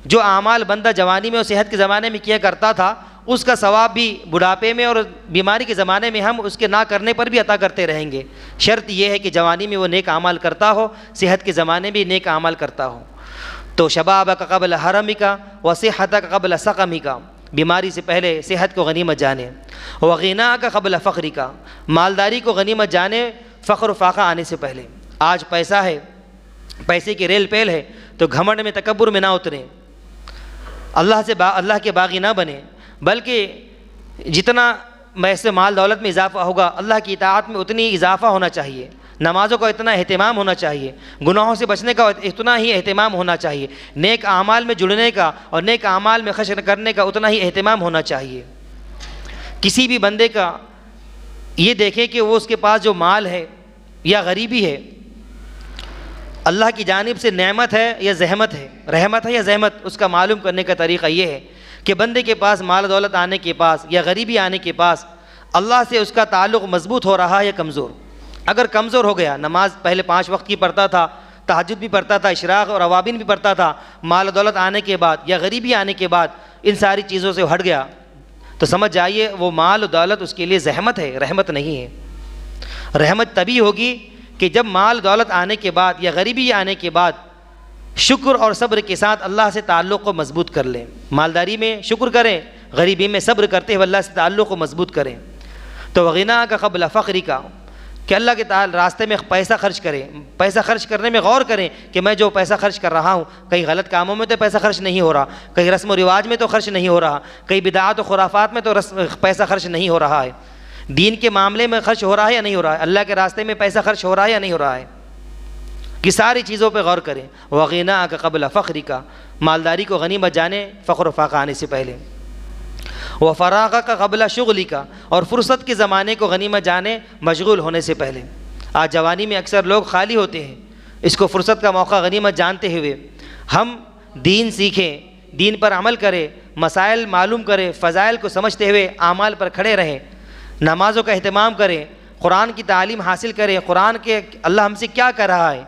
Speaker 1: جو اعمال بندہ جوانی میں اور صحت کے زمانے میں کیا کرتا تھا، اس کا ثواب بھی بڑھاپے میں اور بیماری کے زمانے میں ہم اس کے نہ کرنے پر بھی عطا کرتے رہیں گے۔ شرط یہ ہے کہ جوانی میں وہ نیک اعمال کرتا ہو، صحت کے زمانے میں نیک اعمال کرتا ہو۔ تو شبابک قبل حرمک وصحتک قبل سقمک، بیماری سے پہلے صحت کو غنیمت جانے۔ وغناک قبل فقرک، مالداری کو غنیمت جانے فقر و فاقہ آنے سے پہلے۔ آج پیسہ ہے، پیسے کی ریل پیل ہے، تو گھمنڈ میں، تکبر میں نہ اتریں، اللہ کے باغی نہ بنیں، بلکہ جتنا ایسے مال دولت میں اضافہ ہوگا، اللہ کی اطاعت میں اتنی اضافہ ہونا چاہیے، نمازوں کا اتنا اہتمام ہونا چاہیے، گناہوں سے بچنے کا اتنا ہی اہتمام ہونا چاہیے، نیک اعمال میں جڑنے کا اور نیک اعمال میں خرچ کرنے کا اتنا ہی اہتمام ہونا چاہیے۔ کسی بھی بندے کا یہ دیکھیں کہ وہ اس کے پاس جو مال ہے یا غریبی ہے، اللہ کی جانب سے نعمت ہے یا زحمت ہے، رحمت ہے یا زحمت، اس کا معلوم کرنے کا طریقہ یہ ہے کہ بندے کے پاس مال دولت آنے کے پاس یا غریبی آنے کے پاس اللہ سے اس کا تعلق مضبوط ہو رہا ہے یا کمزور۔ اگر کمزور ہو گیا، نماز پہلے 5 وقت کی پڑھتا تھا، تہجد بھی پڑھتا تھا، اشراق اور اوابین بھی پڑھتا تھا، مال دولت آنے کے بعد یا غریبی آنے کے بعد ان ساری چیزوں سے ہٹ گیا، تو سمجھ جائیے وہ مال و دولت اس کے لیے زحمت ہے، رحمت نہیں ہے۔ رحمت تبھی ہوگی کہ جب مال دولت آنے کے بعد یا غریبی آنے کے بعد شکر اور صبر کے ساتھ اللہ سے تعلق کو مضبوط کر لیں۔ مالداری میں شکر کریں، غریبی میں صبر کرتے ہوئے اللہ سے تعلق کو مضبوط کریں۔ تو وغناک قبل فقرک، کہ اللہ کے راستے میں پیسہ خرچ کریں، پیسہ خرچ کرنے میں غور کریں کہ میں جو پیسہ خرچ کر رہا ہوں، کہیں غلط کاموں میں تو پیسہ خرچ نہیں ہو رہا، کہیں رسم و رواج میں تو خرچ نہیں ہو رہا، کہیں بدعات و خرافات میں تو پیسہ خرچ نہیں ہو رہا ہے، دین کے معاملے میں خرچ ہو رہا ہے یا نہیں ہو رہا ہے، اللہ کے راستے میں پیسہ خرچ ہو رہا ہے یا نہیں ہو رہا ہے، کہ ساری چیزوں پہ غور کریں۔ وغناک قبل فقرک، مالداری کو غنیمت جانے فقر و فاقہ آنے سے پہلے۔ وفراغک قبل شغلک، اور فرصت کے زمانے کو غنیمت جانے مشغول ہونے سے پہلے۔ آج جوانی میں اکثر لوگ خالی ہوتے ہیں، اس کو فرصت کا موقع غنیمت جانتے ہوئے ہم دین سیکھیں، دین پر عمل کریں، مسائل معلوم کریں، فضائل کو سمجھتے ہوئے اعمال پر کھڑے رہیں، نمازوں کا اہتمام کریں، قرآن کی تعلیم حاصل کریں، قرآن کے اللہ ہم سے کیا کہہ رہا ہے،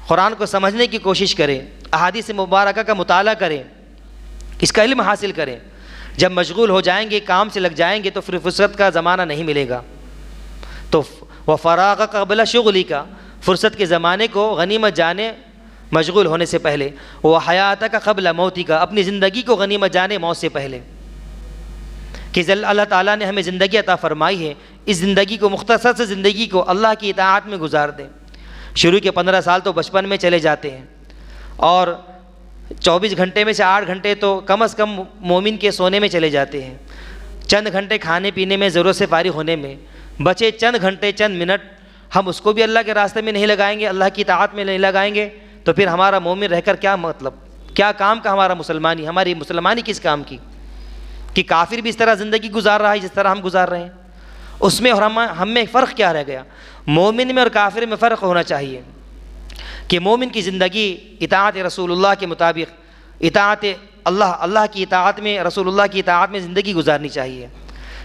Speaker 1: قرآن کو سمجھنے کی کوشش کریں، احادیث مبارکہ کا مطالعہ کریں، اس کا علم حاصل کریں۔ جب مشغول ہو جائیں گے، کام سے لگ جائیں گے، تو پھر فرصت کا زمانہ نہیں ملے گا. تو وفراغ قبل شغلی کا، فرصت کے زمانے کو غنیمت جانے مشغول ہونے سے پہلے. وہ حیات کا قبل موتی کا، اپنی زندگی کو غنیمت جانے موت سے پہلے. کہ اللہ تعالیٰ نے ہمیں زندگی عطا فرمائی ہے، اس زندگی کو، مختصر سے زندگی کو اللہ کی اطاعت میں گزار دیں. شروع کے 15 سال تو بچپن میں چلے جاتے ہیں، اور 24 گھنٹے میں سے 8 گھنٹے تو کم از کم مومن کے سونے میں چلے جاتے ہیں. چند گھنٹے کھانے پینے میں، ضرورت سے فارغ ہونے میں، بچے چند گھنٹے، چند منٹ ہم اس کو بھی اللہ کے راستے میں نہیں لگائیں گے، اللہ کی اطاعت میں نہیں لگائیں گے، تو پھر ہمارا مومن رہ کر کیا مطلب؟ کیا کام کا ہمارا مسلمانی؟ ہماری مسلمانی کس کام کی؟ کہ کافر بھی اس طرح زندگی گزار رہا ہے جس طرح ہم گزار رہے ہیں. اس میں اور ہم میں فرق کیا رہ گیا؟ مومن میں اور کافر میں فرق ہونا چاہیے کہ مومن کی زندگی اطاعت رسول اللہ کے مطابق، اطاعت اللہ کی اطاعت میں، رسول اللہ کی اطاعت میں زندگی گزارنی چاہیے.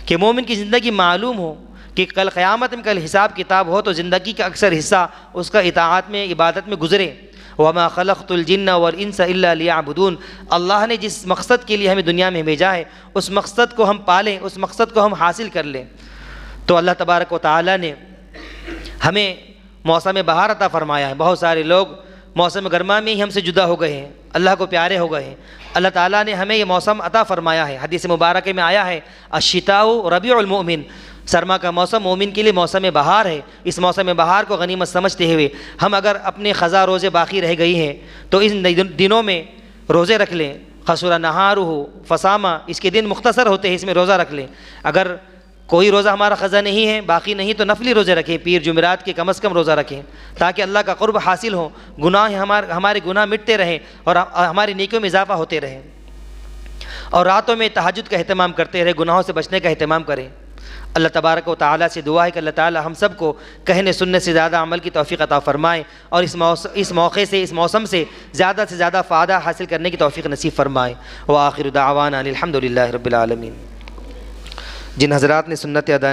Speaker 1: کہ مومن کی زندگی معلوم ہو کہ کل قیامت میں کل حساب کتاب ہو، تو زندگی کا اکثر حصہ اس کا اطاعت میں، عبادت میں گزرے. وَمَا خَلَقْتُ الْجِنَّ وَالْإِنسَ إِلَّا لِيَعْبُدُونَ. اللہ نے جس مقصد کے لیے ہمیں دنیا میں بھیجا ہے، اس مقصد کو ہم پالیں، اس مقصد کو ہم حاصل کر لیں. تو اللہ تبارک و تعالیٰ نے ہمیں موسم بہار عطا فرمایا ہے. بہت سارے لوگ موسم گرما میں ہی ہم سے جدا ہو گئے ہیں، اللہ کو پیارے ہو گئے ہیں. اللہ تعالیٰ نے ہمیں یہ موسم عطا فرمایا ہے. حدیث مبارکہ میں آیا ہے، الشتاء ربیع المؤمن. سرما کا موسم مومن کے لیے موسم بہار ہے. اس موسم بہار کو غنیمت سمجھتے ہوئے ہم اگر اپنے قضا روزے باقی رہ گئی ہیں تو ان دنوں میں روزے رکھ لیں. قصر نہارہ فصام، اس کے دن مختصر ہوتے ہیں، اس میں روزہ رکھ لیں. اگر کوئی روزہ ہمارا قضا نہیں ہے، باقی نہیں، تو نفلی روزے رکھیں، پیر جمعرات کے کم از کم روزہ رکھیں، تاکہ اللہ کا قرب حاصل ہو، گناہ ہمارے گناہ مٹتے رہیں اور ہماری نیکیوں میں اضافہ ہوتے رہیں. اور راتوں میں تہجد کا اہتمام کرتے رہے، گناہوں سے بچنے کا اہتمام کریں. اللہ تبارک و تعالیٰ سے دعا ہے کہ اللہ تعالیٰ ہم سب کو کہنے سننے سے زیادہ عمل کی توفیق عطا فرمائے، اور اس موقع سے، اس موسم سے زیادہ فائدہ حاصل کرنے کی توفیق نصیب فرمائے. وآخر دعوانا الحمد للہ رب العالمین. جن حضرات نے سنت ادا